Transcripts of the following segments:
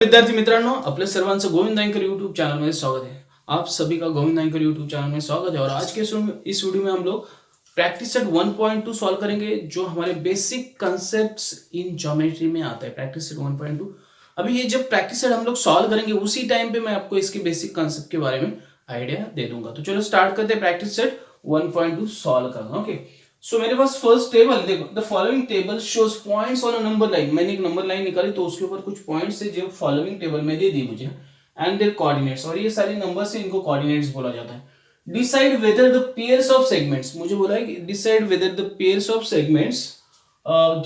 विद्यार्थी मित्रांनो, आपल्या सर्वांचं गोविंद अँकर यूट्यूब चैनल में स्वागत है। आप सभी का गोविंद अँकर यूट्यूब चैनल में स्वागत है और आज के इस वीडियो में हम लोग प्रैक्टिस सेट 1.2 सॉल्व करेंगे जो हमारे बेसिक कंसेप्ट्स इन ज्योमेट्री में आता है। प्रैक्टिस सेट 1.2 अभी ये जब प्रैक्टिस सेट हम लोग सॉल्व करेंगे उसी टाइम पे मैं आपको इसके बेसिक कंसेप्ट के बारे में आइडिया दे दूंगा। तो चलो स्टार्ट करते हैं प्रैक्टिस सेट 1.2 सॉल्व करना। ओके, सो मेरे पास फर्स्ट टेबल देखो, the following table shows points on a number line. मैंने एक नंबर लाइन निकाली तो उसके ऊपर कुछ पॉइंट्स है जो फॉलोइंग टेबल में दे दी मुझे एंड देयर कोऑर्डिनेट्स, और ये सारे नंबर्स हैं, इनको कोऑर्डिनेट्स बोला जाता है। Decide whether the pairs of segments, मुझे बोला है कि decide whether the pairs of segments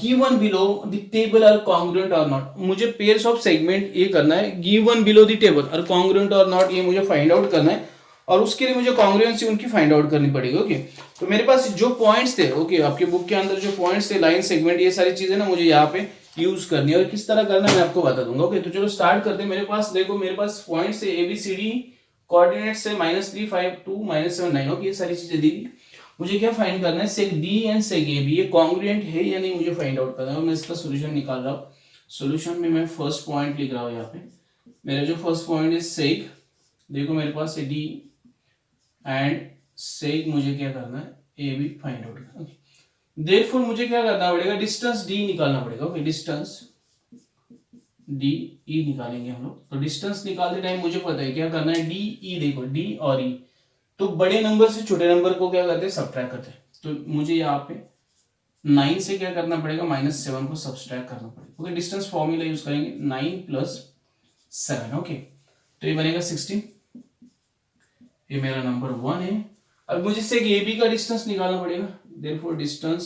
given below the table are congruent or not. मुझे पेयर्स ऑफ सेगमेंट ये करना है, given below the table are congruent or not ये मुझे फाइंड आउट करना है और उसके लिए मुझे कॉन्ग्रुएंसी उनकी फाइंड आउट करनी पड़ेगी। ओके, तो मेरे पास जो पॉइंट्स थे, ओके, आपके बुक के अंदर जो पॉइंट्स थे, लाइन सेगमेंट, ये सारी चीजें ना मुझे यहाँ पे यूज करनी है और किस तरह करना है मैं आपको बता दूंगा। ओके, तो चलो स्टार्ट करते हैं। मेरे पास देखो, मेरे पास पॉइंट्स है ABCD, कोऑर्डिनेट्स है -3, 5, 2, -7, 9। ओके, ये सारी चीजें दी थी। मुझे क्या फाइंड करना है, सेक D एंड सेक AB ये कॉन्ग्रुएंट है या नहीं मुझे फाइंड आउट करना है। मैं इसका सोल्यूशन निकाल रहा हूँ। सोल्यूशन में मैं फर्स्ट पॉइंट लिख रहा हूँ यहाँ पे। मेरा जो फर्स्ट पॉइंट है सेक, देखो मेरे पास है D एंड सेक, मुझे क्या करना है, ए बी फाइंड आउट करना है। देयरफॉर मुझे क्या करना पड़ेगा, डिस्टेंस डी निकालना पड़ेगा। ओके, डिस्टेंस डी ई निकालेंगे हम लोग। तो डिस्टेंस निकालते टाइम मुझे पता है क्या करना है, डी ई, देखो डी और ई, तो बड़े नंबर से छोटे नंबर को क्या करते हैं, सब्ट्रैक्ट करते हैं। तो मुझे यहाँ पे 9 से क्या करना पड़ेगा, -7 को सब्ट्रैक्ट करना पड़ेगा। ओके, डिस्टेंस फॉर्मूला यूज करेंगे 9 + 7। ओके, तो ये बनेगा 16। ये मेरा नंबर 1 है। अब मुझे से ए बी का डिस्टेंस निकालना पड़ेगा। देयरफॉर डिस्टेंस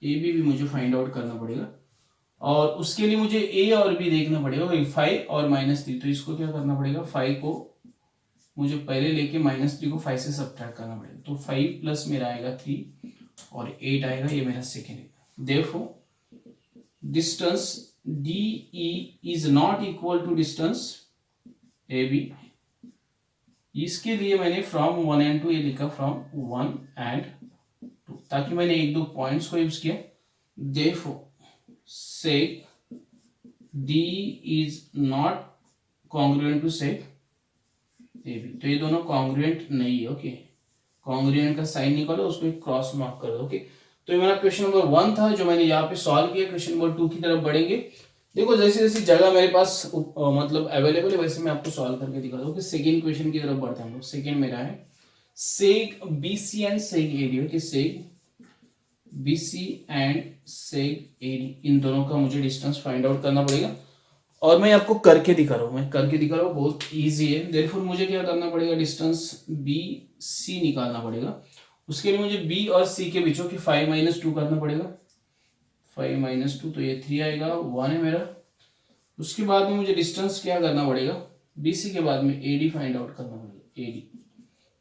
ए बी भी मुझे फाइंड आउट करना पड़ेगा और उसके लिए मुझे ए और बी देखना पड़ेगा। 5 और -3, तो इसको क्या करना पड़ेगा, 5 को मुझे पहले लेके -3 को 5 से सब्ट्रैक्ट करना पड़ेगा। तो 5 प्लस मेरा आएगा 3 और 8 आएगा, ये मेरा सेकेंड है। Therefore distance D E is not equal to distance A B. इसके लिए मैंने फ्रॉम 1 and 2 ये लिखा, फ्रॉम 1 and 2, ताकि मैंने एक दो पॉइंट्स को यूज किया। Therefore seg D is not congruent to seg A B, तो ये दोनों कॉन्ग्रुएंट नहीं है। ओके, कॉन्ग्रुएंट का साइन निकालो, उसको एक क्रॉस मार्क कर दो। ओके, तो ये मेरा क्वेश्चन नंबर 1 था जो मैंने यहाँ पे सॉल्व किया। क्वेश्चन नंबर 2 की तरफ बढ़ेंगे। देखो जैसी जैसी जगह मेरे पास मतलब अवेलेबल है वैसे मैं आपको सॉल्व करके दिखा दूं। कि सेकंड क्वेश्चन की तरफ बढ़ते हैं हम लोग। सेकंड मेरा है सेक BC एंड सेक AD। कि सेक BC एंड सेक AD, इन दोनों का मुझे डिस्टेंस फाइंड आउट करना पड़ेगा और मैं आपको करके दिखा रहा हूँ। मैं करके दिखा रहा हूँ, बहुत ईजी है। देयरफॉर मुझे क्या करना पड़ेगा, डिस्टेंस BC निकालना पड़ेगा। उसके लिए मुझे B और C के बीचों की 5 - 2 करना पड़ेगा। 5 - 2, तो ये 3 आएगा, 1 है मेरा। उसके बाद में मुझे डिस्टेंस क्या करना पड़ेगा, BC के बाद में AD फाइंड आउट करना पड़ेगा। AD,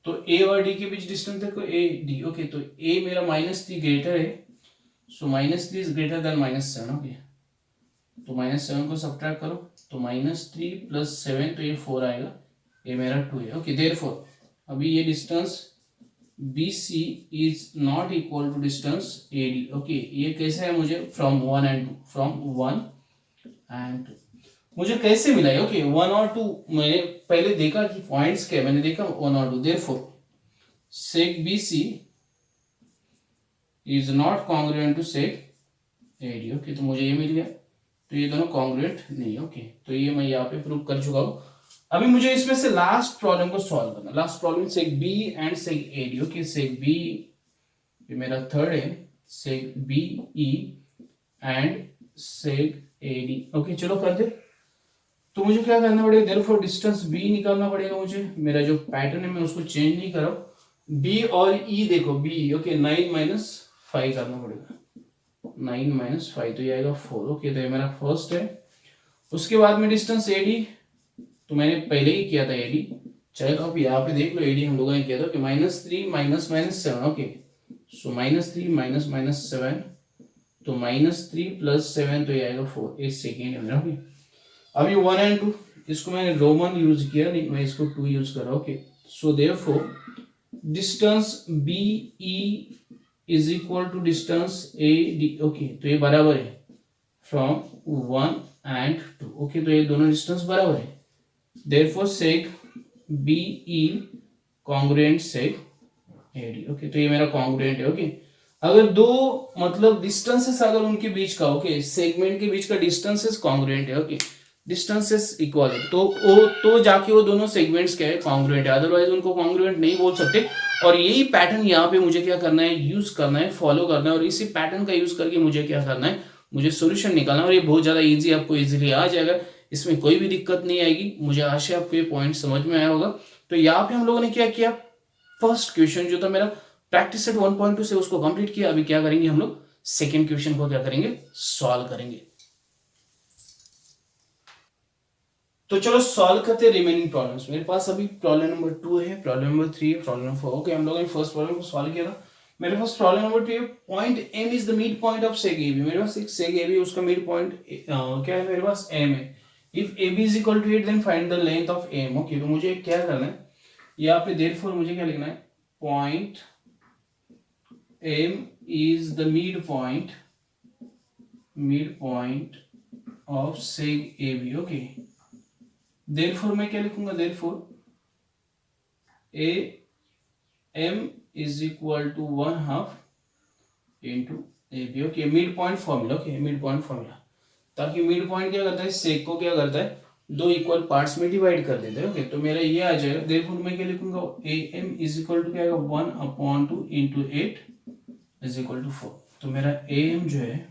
तो A और D के बीच डिस्टेंस देखो AD। ओके, तो A मेरा -3 ग्रेटर है, सो -3 इज ग्रेटर देन -7। ओके, तो -7 को सब्ट्रैक्ट करो, तो -3 + 7, तो ये 4 आएगा, ये मेरा 2 है। ओके, देयरफॉर अभी ये distance BC is not equal to distance AD। Okay, ये कैसे है, मुझे फ्रॉम 1 and 2, फ्रॉम 1 and 2 मुझे कैसे मिला है। ओके, 1 और 2 मैंने पहले देखा कि पॉइंट्स क्या, मैंने देखा 1 और 2। Therefore seg BC is not congruent to seg AD। Okay, तो मुझे ये मिल गया, तो ये दोनों कॉन्ग्रुएंट नहीं है। ओके, तो ये मैं यहाँ पे प्रूव कर चुका हूँ। अभी मुझे इसमें से लास्ट प्रॉब्लम को सॉल्व करना। Last problem seg B and seg AD। Okay, seg B ये मेरा थर्ड है, seg BE and seg AD। Okay, चलो कर दे। तो मुझे क्या करना पड़ेगा, देयरफॉर डिस्टेंस B निकालना पड़ेगा मुझे। मेरा जो पैटर्न है मैं उसको चेंज नहीं कर रहा हूँ। B और E देखो, B, ओके, 9 - 5 करना पड़ेगा। 9 - 5, तो ये आएगा 4। ओके, तो ये मेरा फर्स्ट है। उसके बाद में डिस्टेंस AD, तो मैंने पहले ही किया था AD। चलो आप यहाँ पे देख लो, AD हम लोगों ने किया था कि -3 - -7। ओके, सो -3 - -7, तो -3 + 7, तो ये आएगा 4। ये सेकेंड है मेरा। ओके, अभी 1 and 2, इसको मैंने रोमन यूज किया नहीं, मैं इसको 2 यूज कर रहा हूँ। Okay, so therefore distance BE is equal to distance AD। Okay, तो ये बराबर है फ्रॉम 1 एंड 2। ओके, तो ये दोनों डिस्टेंस बराबर है, therefore seg B E congruent seg A D. Okay, तो ये मेरा कॉन्ग्रुएंट है। ओके, अगर दो मतलब डिस्टेंसेस अगर उनके बीच का, ओके, सेगमेंट के बीच का डिस्टेंसेस कॉन्ग्रुएंट है, ओके, डिस्टेंसेस इक्वल है, तो जाके वो दोनों सेगमेंट्स क्या है, कॉन्ग्रुएंट है, अदरवाइज उनको कॉन्ग्रुएंट नहीं बोल सकते। और यही पैटर्न यहाँ पे मुझे क्या करना है, यूज करना है, फॉलो करना है, और इसी पैटर्न का यूज करके मुझे क्या करना है, मुझे सोल्यूशन निकालना है। और ये बहुत ज्यादा इजी, आपको इजीली आ जाएगा, इसमें कोई भी दिक्कत नहीं आएगी। मुझे आशा है आपको ये पॉइंट समझ में आया होगा। तो यहाँ पे हम लोगों ने क्या किया, फर्स्ट क्वेश्चन जो था मेरा प्रैक्टिस सेट 1.2 से, उसको कंप्लीट किया। अभी क्या करेंगे हम लोग, सेकेंड क्वेश्चन को क्या करेंगे, सॉल्व करेंगे। तो चलो सॉल्व करते हैं रिमेनिंग प्रॉब्लम्स। मेरे पास अभी प्रॉब्लम नंबर 2 है, प्रॉब्लम नंबर 3 है, प्रॉब्लम नंबर 4। ओके, हम लोगों ने फर्स्ट प्रॉब्लम को सॉल्व किया था। मेरे पास प्रॉब्लम नंबर 2 है, point M is the mid point of seg AB. मेरे पास एक सेग एबी, उसका मिड पॉइंट क्या है, मेरे पास एम है। If AB is equal to 8 then find the length of M. Okay, तो मुझे क्या करना है, यहाँ पे देयरफॉर मुझे क्या लिखना है, point M is the mid point of seg AB. Okay, therefore मैं क्या लिखूंगा, therefore A M is equal to 1/2 into A B. Okay, mid point formula. Okay, mid point formula, ताकि मिड पॉइंट क्या करता है, सेक को क्या करता है, दो इक्वल पार्ट्स में डिवाइड कर देता है। ओके, तो मेरा ये आ जाएगा, देयरफॉर मैं क्या लिखूंगा, A M is equal to क्या आएगा, 1/2 इंटू 8 इज इक्वल टू 4। तो मेरा ए एम जो है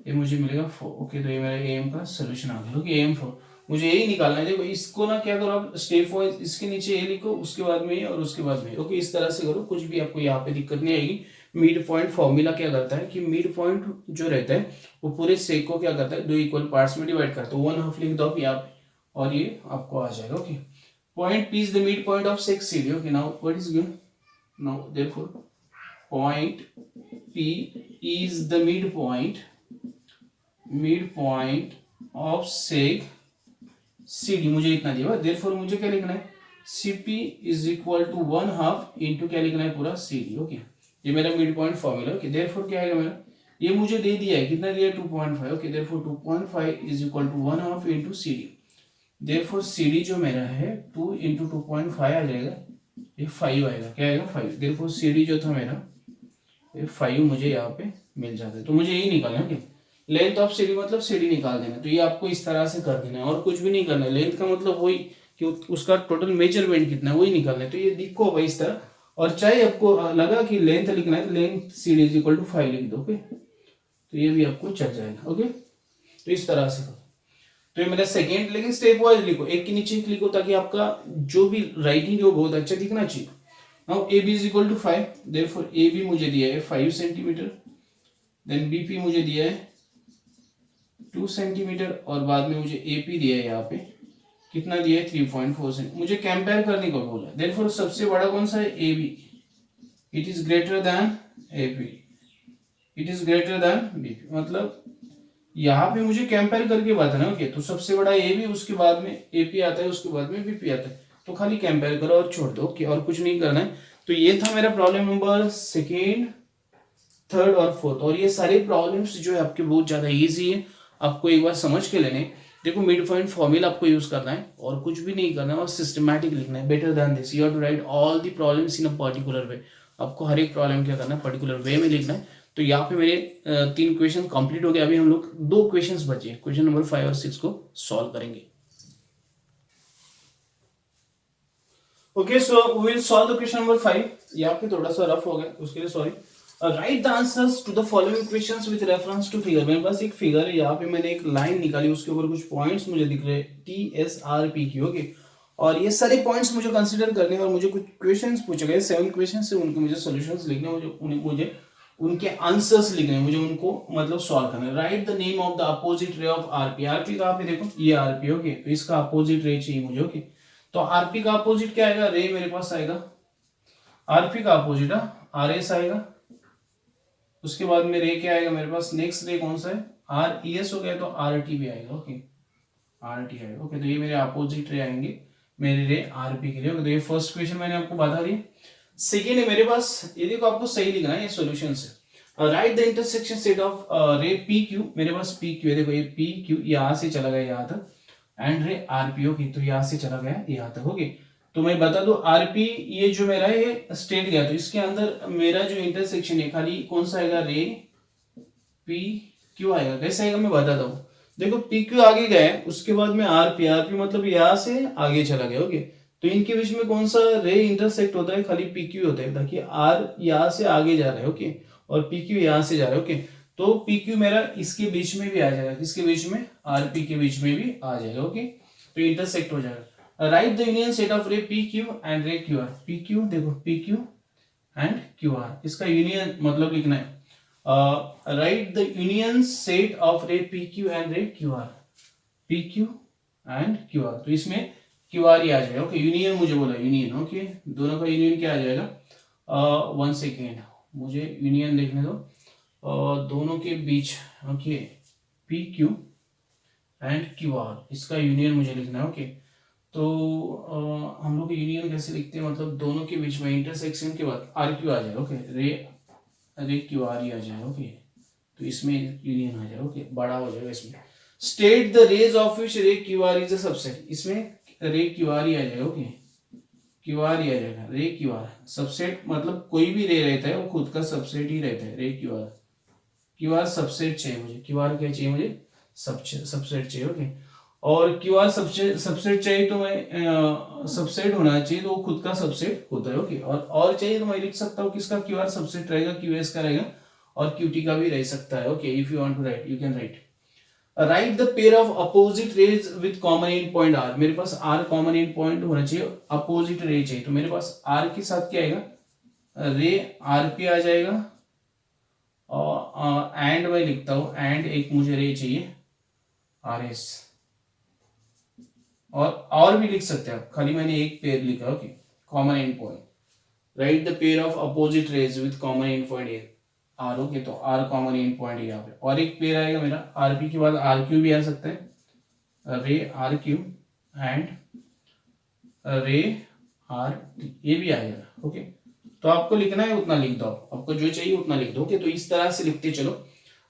ये मुझे मिलेगा 4। ओके, तो ये मेरा ए एम का सोल्यूशन आ गया। ओके, ए एम 4 मुझे यही निकालना है। देखो इसको ना क्या करो आप, स्टेप वाइज इसके नीचे ए लिखो, उसके बाद में ये और उसके बाद में। ओके, इस तरह से करो, कुछ भी आपको यहाँ पे दिक्कत नहीं आएगी। मिड पॉइंट फॉर्मूला क्या करता है कि मिड पॉइंट जो रहता है वो पूरे सेक को क्या करता है, दो इक्वल पार्ट्स में डिवाइड करता है। 1/2 लिख दो आप यहाँ पे और ये आपको आ जाएगा। Okay, point P is the mid point of seg C D. Okay, now what is given, now therefore point P is the mid point of seg C D. मुझे इतना दिया, देयरफॉर मुझे क्या लिखना है, C P is equal to 1/2 into क्या लिखना है, पूरा सी डी। ओके, ये मेरा mid point formula. Okay, therefore क्या आएगा मेरा, ये मुझे दे दिया है, कितना दिया है, 2.5। Okay, therefore 2.5 is equal to 1/2 into C D. Therefore C D जो मेरा है 2 इंटू 2.5 आ जाएगा, ये 5 आएगा। क्या आएगा, 5। देयरफॉर सी डी जो था मेरा ये 5 मुझे यहाँ पे मिल जाता है। तो मुझे यही निकालना है। लेंथ ऑफ सीडी मतलब सीडी निकाल देना। तो ये आपको इस तरह से कर देना है और कुछ भी नहीं करना है। लेंथ का मतलब वही कि उसका टोटल मेजरमेंट कितना है वही निकालना है। तो ये दिखो भाई इस तरह, और चाहे आपको लगा कि लेंथ लिखना है तो length C D is equal to 5 लिख दो। ओके, तो ये भी आपको चल जाएगा। ओके, तो इस तरह से करो। तो ये मेरा सेकेंड, लेकिन स्टेप वाइज लिखो, एक के नीचे एक लिखो ताकि आपका जो भी राइटिंग है वो बहुत अच्छा दिखना चाहिए। Now A B is equal to 5, therefore A B मुझे दिया है 5 सेंटीमीटर, देन बी पी मुझे दिया है 2 सेंटीमीटर, और बाद में मुझे ए पी दिया है यहाँ पे कितना दिया है 3.4 सेंटीमीटर। मुझे कंपेयर करने को बोला, देयरफॉर सबसे बड़ा कौन सा है, A B, it is greater than A P, it is greater than B P. मतलब यहाँ पे मुझे कंपेयर करके बताना। ओके, तो सबसे बड़ा ए बी, उसके बाद में ए पी आता है, उसके बाद में बी पी आता है। तो खाली कंपेयर करो और छोड़ दो। ओके, और कुछ नहीं करना है। तो ये था मेरा प्रॉब्लम नंबर सेकेंड, थर्ड और फोर्थ। और ये सारे प्रॉब्लम्स जो है आपके बहुत ज्यादा इजी है, आपको एक बार समझ के लेने। देखो मिड पॉइंट फॉर्मूला आपको यूज करना है और कुछ भी नहीं करना है, और सिस्टमैटिक लिखना है। Better than this you have to write all the problems in a particular way. आपको हर एक प्रॉब्लम क्या करना है, पर्टिकुलर वे में लिखना है। तो यहाँ पे मेरे 3 क्वेश्चन कंप्लीट हो गए। अभी हम लोग 2 क्वेश्चंस बचे, क्वेश्चन नंबर 5 और 6 को सॉल्व करेंगे। Okay, so we will solve the question number 5। यहाँ पे थोड़ा सा रफ हो गया, उसके लिए sorry. Write the answers to the following questions with reference to figure. मेरे पास एक फिगर है, यहाँ पे मैंने एक लाइन निकाली, उसके ऊपर कुछ पॉइंट्स मुझे दिख रहे हैं TSRP की। ओके, और ये सारे पॉइंट्स मुझे कंसीडर करने और मुझे कुछ क्वेश्चंस पूछे गए, 7 क्वेश्चंस से उनके मुझे सॉल्यूशंस लिखने, मुझे उनके आंसर्स लिखने, मुझे उनको मतलब सॉल्व करना है। Write the name of the opposite ray of RP. RP कहाँ पे, देखो ये आरपी। ओके, तो इसका अपोजिट रे चाहिए मुझे। ओके, तो आरपी का अपोजिट क्या आएगा, रे मेरे पास आएगा। आरपी का अपोजिट RS आएगा। उसके बाद में रे क्या आएगा मेरे पास, नेक्स्ट रे कौन सा है, RES हो गया, तो RT भी आएगा। ओके, RT आएगा। ओके, तो ये मेरे अपोजिट रे आएंगे मेरे रे RP के लिए। ओके, तो ये फर्स्ट क्वेश्चन मैंने आपको बता दी। सेकेंड है मेरे पास, ये देखो आपको सही लिखना है ये सॉल्यूशन से। Right the intersection set of ray P Q, मेरे पास पी क्यू है, देखो ये पी क्यू यहां से चला गया यहाँ तक, एंड रे आरपी ओके, तो यहां से चला गया यहाँ तक ओके। तो मैं बता दूं आरपी ये जो मेरा है स्टेट गया, तो इसके अंदर मेरा जो इंटरसेक्शन है खाली कौन सा आएगा, रे पी क्यू आएगा। कैसे आएगा मैं बताता हूँ, देखो पी क्यू आगे गया है, उसके बाद में आरपी, आरपी मतलब यहाँ से आगे चला गया ओके। तो इनके बीच में कौन सा रे इंटरसेक्ट होता है, खाली पी क्यू होता है, ताकि आर यहाँ से आगे जा रहा है ओके, और पी क्यू यहाँ से जा रहा है ओके। तो पी क्यू मेरा इसके बीच में भी आ जाएगा, किसके बीच में, आरपी के बीच में भी आ जाएगा ओके। तो इंटरसेक्ट हो जाएगा। Write the union set of ray P Q and ray Q R, P Q देखो P Q and Q R, इसका यूनियन मतलब लिखना है, write the union set of ray P Q and ray Q R, P Q and Q R, तो इसमें Q R ही आ जाएगा ओके। यूनियन मुझे बोला यूनियन ओके, दोनों का यूनियन क्या आ जाएगा, 1 सेकेंड मुझे यूनियन देखने दो, दोनों के बीच okay, P Q and Q R, इसका यूनियन मुझे लिखना है ओके। तो हम लोग यूनियन कैसे लिखते हैं, मतलब दोनों के बीच में इंटरसेक्शन के बाद आर क्यू आ जाएगा ओके, रे क्यू आर ही आ जाएगा ओके। तो इसमें यूनियन आ जाएगा ओके, बड़ा हो जाएगा इसमें। State the rays of which ray Q R is a subset, इसमें रे क्यू आर ही आ जाएगा ओके, क्यू आर ही आ जाएगा, रे क्यू आर सबसेट, मतलब कोई भी रे रहता है वो खुद का सबसेट ही रहता है, रे Q are, Q R subset चाहिए मुझे, क्यू आर क्या चाहिए मुझे, सबसेट चाहिए ओके। और क्यू आर सबसेट चाहिए तो मैं सबसेट होना चाहिए, तो वो खुद का सबसेट होता है ओके। और चाहिए तो मैं लिख सकता हूँ किसका क्यू आर सबसेट रहेगा, क्यू एस का रहेगा, और क्यूटी का भी रह सकता है okay. If you want to write you can write. Write the pair of opposite rays with common end point R, मेरे पास आर कॉमन एंड पॉइंट होना चाहिए, अपोजिट रे चाहिए, तो मेरे पास आर के साथ क्या आएगा, रे आर पी आ जाएगा, और एंड मैं लिखता हूं, एंड एक मुझे रे चाहिए आर एस, और भी लिख सकते हैं आप, खाली मैंने एक पेयर लिखा okay, common end point. Write the pair of opposite rays with common end point R okay, तो आर कॉमन एंड पॉइंट यहाँ पे, और एक पेयर आएगा मेरा आरपी के बाद आर क्यू भी आ सकता है, रे आर क्यू एंड रे आर टी, ये भी आएगा ओके। तो आपको लिखना है उतना लिख दो, आपको जो चाहिए उतना लिख दो ओके। तो इस तरह से लिखते चलो।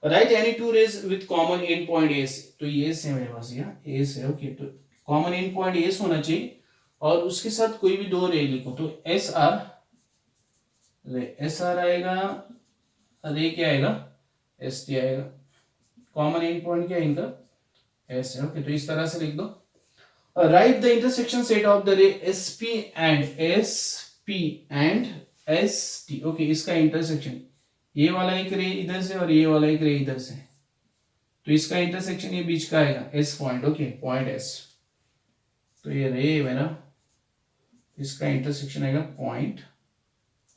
Write any two rays with common end point S, तो एस है मेरे पास, यहाँ एस है ओके, तो कॉमन एंड पॉइंट एस होना चाहिए, और उसके साथ कोई भी दो रे लिखो, तो एस आर, रे एस आर आएगा, रे क्या आएगा, एस टी आएगा, कॉमन एंड पॉइंट क्या है इनका, एस है ओके। तो इस तरह से लिख दो। Right the intersection set of the रे S P and S T okay, इसका इंटरसेक्शन, ये वाला एक रे इधर से और ये वाला एक रे इधर से, तो इसका इंटरसेक्शन ये बीच का आएगा S point okay, point S. तो ये रे है मेरा, इसका इंटरसेक्शन आएगा पॉइंट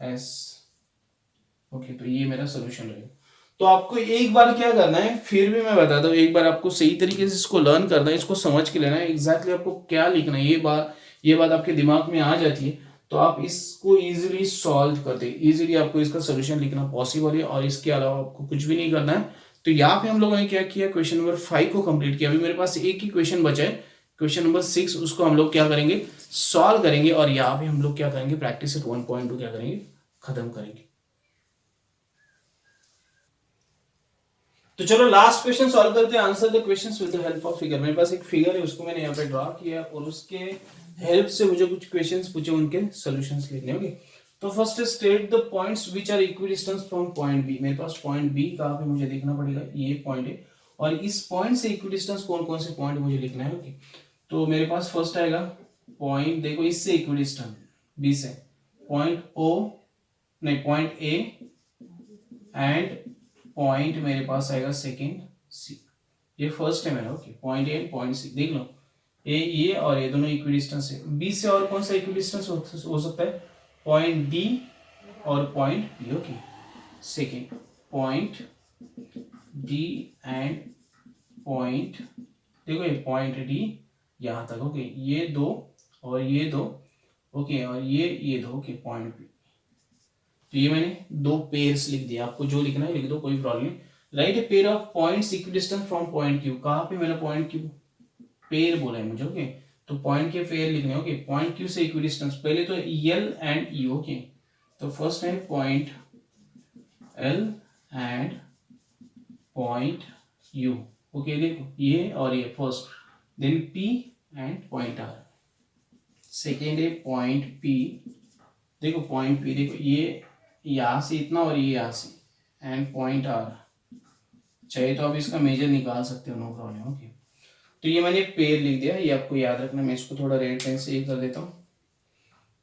एस ओके। तो ये मेरा सोल्यूशन रहेगा। तो आपको एक बार क्या करना है, फिर भी मैं बताता हूँ, एक बार आपको सही तरीके से इसको लर्न करना है, इसको समझ के लेना है एग्जैक्टली आपको क्या लिखना है, ये बात आपके दिमाग में आ जाती है, तो आप इसको इजीली सॉल्व करते हैं, इजीली आपको इसका सोल्यूशन लिखना पॉसिबल है, और इसके अलावा आपको कुछ भी नहीं करना है। तो यहाँ पे हम लोगों ने क्या किया, क्वेश्चन नंबर 5 को कंप्लीट किया। अभी मेरे पास एक ही क्वेश्चन बचा है, क्वेश्चन नंबर 6, उसको हम लोग क्या करेंगे, सॉल्व करेंगे, और यहाँ पे हम लोग क्या करेंगे, प्रैक्टिस सेट 1.2 क्या करेंगे, खत्म करेंगे। तो चलो लास्ट क्वेश्चन सॉल्व करते हैं। Answer the questions with the help of figure. मेरे पास एक फिगर है, उसको मैंने यहाँ पे ड्रॉ किया, और उसके हेल्प से मुझे कुछ क्वेश्चंस पूछे, उनके सॉल्यूशंस लिखने होंगे। तो first state the points which are equidistance from point B. मेरे पास पॉइंट बी कहाँ पे मुझे देखना पड़ेगा, ये पॉइंट है, और इस पॉइंट से इक्विडिस्टेंस कौन कौन से पॉइंट मुझे लिखना है ओके। तो मेरे पास फर्स्ट आएगा पॉइंट, देखो इससे इक्विडिस्टेंस बी से पॉइंट ओ, नहीं पॉइंट ए, एंड पॉइंट मेरे पास आएगा सेकेंड सी। ये फर्स्ट है मेरा okay, point A and point C, देख लो ये और ये दोनों इक्विडिस्टेंस है। बी से और कौन सा इक्विडिस्टेंस हो सकता है, पॉइंट डी और point B okay. Second point D and point, देखो ये पॉइंट डी यहाँ तक ओके, ये दो और ये दो ओके, और ये दो ओके, पॉइंट बी। तो ये मैंने दो पेयर्स लिख दिया, आपको जो लिखना है लिख दो, कोई प्रॉब्लम नहीं। Right a pair of points equidistant from point Q, कहाँ पे मेरा पॉइंट क्यू, पेयर बोला है मुझे ओके, तो पॉइंट के पेयर लिखने ओके, पॉइंट क्यू से इक्विडिस्टेंस, पहले तो एल एंड ई ओके। तो फर्स्ट है point L and point U. Okay, देखो ये और ये first, then P and point R. Second है पॉइंट पी, देखो पॉइंट पी, देखो ये यहाँ से इतना और ये यहाँ से, एंड पॉइंट आर। चाहिए तो आप इसका मेजर निकाल सकते हो, नो प्रॉब्लम। ओके, तो ये मैंने पेयर लिख दिया, ये आपको याद रखना। मैं इसको थोड़ा रेड पेन से ये कर देता हूँ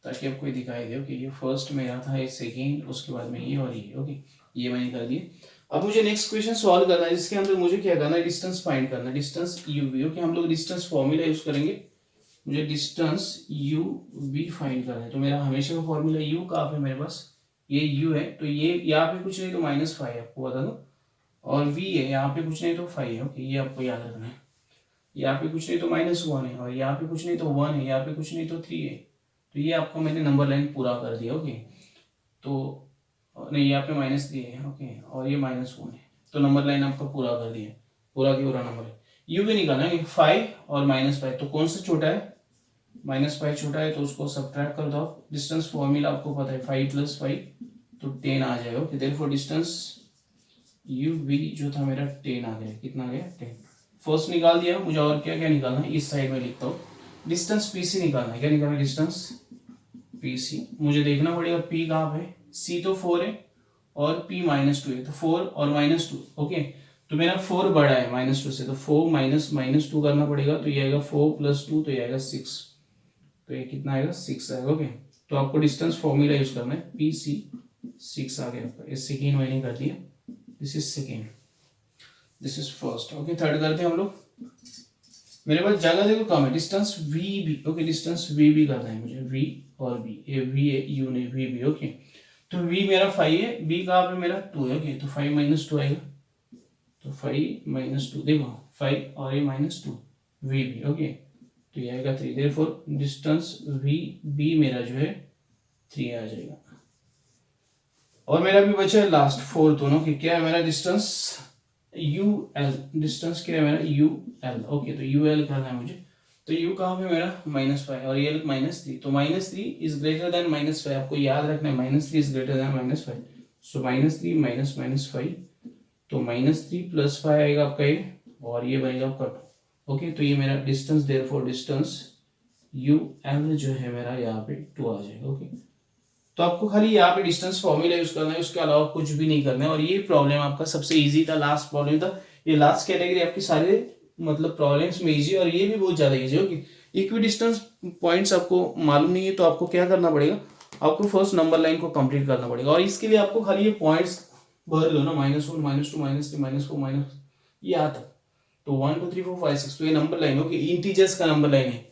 ताकि आपको दिखाई दे। ओके, ये फर्स्ट मेरा था, ये सेकेंड, उसके बाद में ये और ये। ओके, ये मैंने कर दिया। अब मुझे नेक्स्ट क्वेश्चन सॉल्व करना है, जिसके अंदर मुझे क्या करना है, डिस्टेंस फाइंड करना है, डिस्टेंस यू वी। ओके, हम लोग डिस्टेंस फॉर्मूला यूज करेंगे। मुझे डिस्टेंस यू वी फाइंड करना है। तो मेरा हमेशा का फॉर्मूला यू कहाँ पे मेरे पास, ये यू है, तो ये यहाँ पे कुछ नहीं तो -5 है, आपको बता दो। और वी है, यहाँ पे कुछ नहीं तो 5 है। ओके, ये आपको याद रखना है। यहाँ पे कुछ नहीं तो -1 है, और यहाँ पे कुछ नहीं तो 1 है, यहाँ पे कुछ नहीं तो 3 है। तो ये आपको मैंने नंबर लाइन पूरा कर दिया। ओके, तो नहीं, यहाँ पे -3 है। ओके, और ये -1 है, तो नंबर लाइन आपका पूरा कर दिया, पूरा की पूरा नंबर है। यू भी निकालना है, 5 और -5, तो कौन सा छोटा है, -5 छोटा है, तो उसको सब्ट्रैक्ट कर दो। डिस्टेंस फॉर्मूला आपको पता है, 5 + 5 तो 10 आ जाएगा। Okay, therefore distance U V जो था मेरा 10 आ गया। कितना आ गया, 10। फर्स्ट निकाल दिया। मुझे और क्या क्या निकालना है, इस साइड में लिखता हूँ। डिस्टेंस पीसी निकालना है। क्या निकालना है, डिस्टेंस पीसी। मुझे देखना पड़ेगा पी कहाँ पे, सी तो 4 है और पी -2 है, तो 4 और -2। ओके, तो मेरा 4 बड़ा है -2 से, तो 4 - -2 करना पड़ेगा, तो ये आएगा 4 + 2, तो ये आएगा 6। तो ये कितना आएगा, 6 आएगा। ओके, तो आपको डिस्टेंस फॉर्मूला यूज करना है, पी सी 6 आ गया आपका। इस सेकेंड मैंने कर दिया, this is second, this is first. Okay, third करते हैं हम लोग। मेरे पास जगह देखो कम है, distance V B. Okay, distance V B करना है मुझे, वी और बी, ये वी है, यू नहीं, वी बी। ओके, तो वी मेरा 5 है, बी कहाँ पे मेरा 2 है। ओके, तो 5 - 2 आएगा, तो 5 - 2, देखो 5 और ये -2, वी बी। ओके, तो ये आएगा 3। देयरफॉर डिस्टेंस वी बी मेरा जो है 3 आ जाएगा। और मेरा भी बचा है लास्ट 4 दोनों की। क्या है मेरा डिस्टेंस, यू एल। डिस्टेंस क्या है मेरा, यू एल। ओके, तो यू एल करना है मुझे। तो यू कहाँ पे मेरा -5 और ये -3, तो -3 इज ग्रेटर देन -5। आपको याद रखना है, -3 इज ग्रेटर देन -5। सो -3 - -5, तो -3 + 5 आएगा आपका ये, और ये बनेगा आपका 2। ओके, तो ये मेरा distance, therefore distance U L जो है मेरा यहाँ पे 2 आ जाएगा। ओके, तो आपको खाली यहाँ पे डिस्टेंस फॉर्मूला यूज करना है, उसके अलावा कुछ भी नहीं करना है। और ये प्रॉब्लम आपका सबसे इजी था, लास्ट प्रॉब्लम था। ये लास्ट कैटेगरी आपकी सारे मतलब प्रॉब्लम्स में इजी, और ये भी बहुत ज्यादा इजी होगी। इक्वी डिस्टेंस पॉइंट्स आपको मालूम नहीं है, तो आपको क्या करना पड़ेगा, आपको फर्स्ट नंबर लाइन को कंप्लीट करना पड़ेगा। और इसके लिए आपको खाली ये पॉइंट्स भर लो ना, -1 -2 -3 -4 ये आता, तो 1 2 3 4 5 6, तो ये नंबर लाइन ओके, इंटीजर्स का नंबर लाइन है,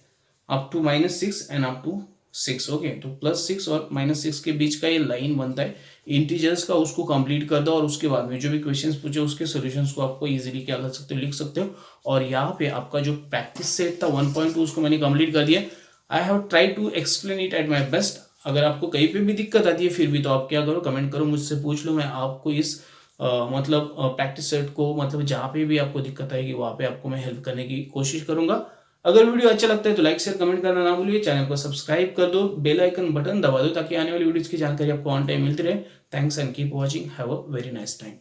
up to -6 and up to 6। Okay, तो +6 और -6 के बीच का ये लाइन बनता है इंटीजर्स का, उसको कंप्लीट कर दो। और उसके बाद में जो भी क्वेश्चंस पूछे उसके सॉल्यूशंस को आपको इजीली क्या कर सकते हो, लिख सकते हो। और यहाँ पे आपका जो प्रैक्टिस सेट था 1.2 उसको मैंने कंप्लीट कर दिया। I have try to explain it at my best. अगर आपको कहीं पे भी दिक्कत आती है फिर भी, तो आप क्या करो, कमेंट करो, मुझसे पूछ लो। मैं आपको इस मतलब प्रैक्टिस सेट को, मतलब जहाँ पे भी आपको दिक्कत आएगी वहाँ पे आपको मैं हेल्प करने की कोशिश करूंगा। अगर वीडियो अच्छा लगता है तो लाइक शेयर कमेंट करना ना भूलिए, चैनल को सब्सक्राइब कर दो, बेल आइकन बटन दबा दो ताकि आने वाली वीडियोस की जानकारी आपको ऑन टाइम मिलती रहे। Thanks and keep watching, have a very nice time.